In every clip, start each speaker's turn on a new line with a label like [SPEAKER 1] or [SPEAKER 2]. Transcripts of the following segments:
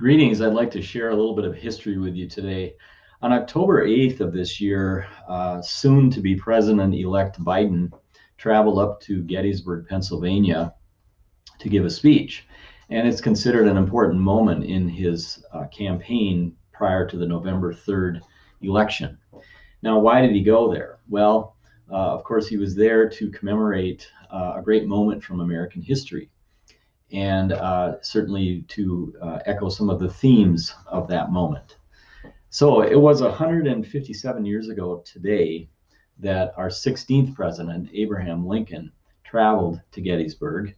[SPEAKER 1] Greetings. I'd like to share a little bit of history with you today. On October 8th of this year, soon to be President-elect Biden traveled up to Gettysburg, Pennsylvania to give a speech. And it's considered an important moment in his campaign prior to the November 3rd election. Now, why did he go there? Well, of course, he was there to commemorate a great moment from American history, and certainly to echo some of the themes of that moment. So it was 157 years ago today that our 16th president, Abraham Lincoln, traveled to Gettysburg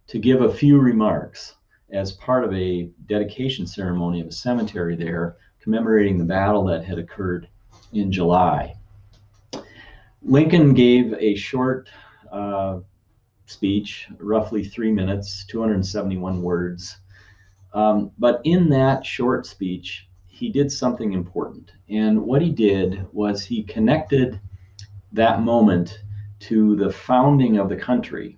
[SPEAKER 1] to give a few remarks as part of a dedication ceremony of a cemetery there commemorating the battle that had occurred in July. Lincoln gave a short speech, roughly 3 minutes, 271 words. But in that short speech, he did something important. And what he did was he connected that moment to the founding of the country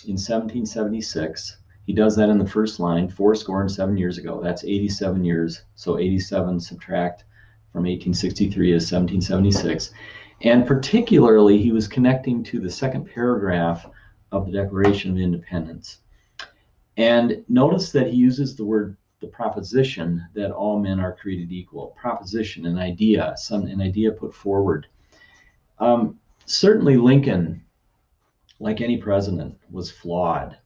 [SPEAKER 1] in 1776. He does that in the first line, 7 years ago. That's 87 years. So 87 subtract from 1863 is 1776. And particularly, he was connecting to the second paragraph of the Declaration of Independence. And notice that he uses the proposition that all men are created equal. Proposition, an idea put forward. Certainly Lincoln, like any president, was flawed.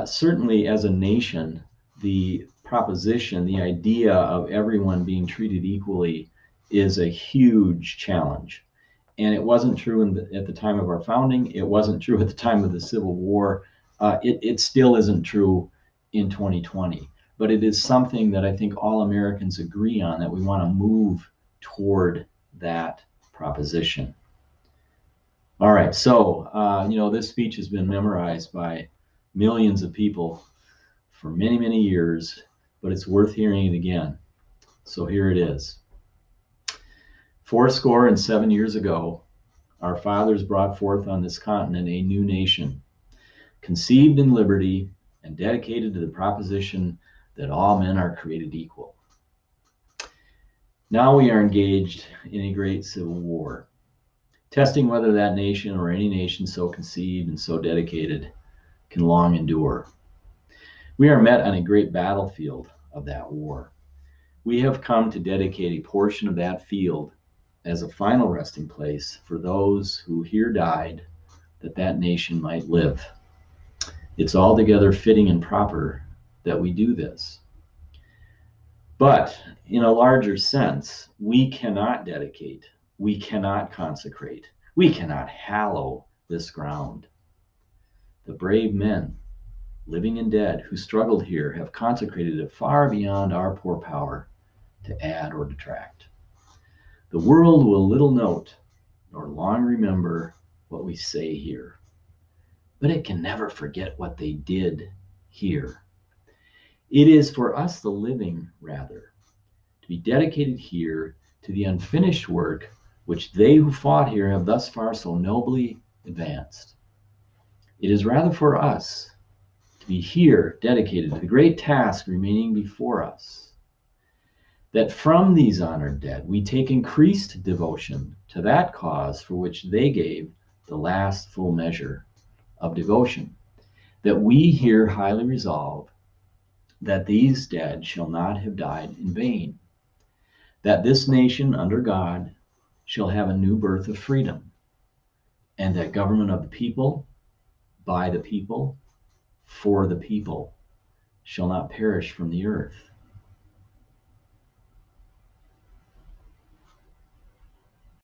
[SPEAKER 1] Certainly as a nation, the proposition, the idea of everyone being treated equally is a huge challenge. And it wasn't true at the time of our founding. It wasn't true at the time of the Civil War. It still isn't true in 2020. But it is something that I think all Americans agree on, that we want to move toward that proposition. All right, so, this speech has been memorized by millions of people for many, many years, but it's worth hearing it again. So here it is. 7 years ago, our fathers brought forth on this continent a new nation, conceived in liberty and dedicated to the proposition that all men are created equal. Now we are engaged in a great civil war, testing whether that nation or any nation so conceived and so dedicated can long endure. We are met on a great battlefield of that war. We have come to dedicate a portion of that field as a final resting place for those who here died that that nation might live. It's altogether fitting and proper that we do this. But in a larger sense, we cannot dedicate, we cannot consecrate, we cannot hallow this ground. The brave men, living and dead, who struggled here have consecrated it far beyond our poor power to add or detract. The world will little note nor long remember what we say here, but it can never forget what they did here. It is for us, the living, rather, to be dedicated here to the unfinished work which they who fought here have thus far so nobly advanced. It is rather for us to be here dedicated to the great task remaining before us, that from these honored dead we take increased devotion to that cause for which they gave the last full measure of devotion, that we here highly resolve that these dead shall not have died in vain, that this nation under God shall have a new birth of freedom, and that government of the people, by the people, for the people, shall not perish from the earth.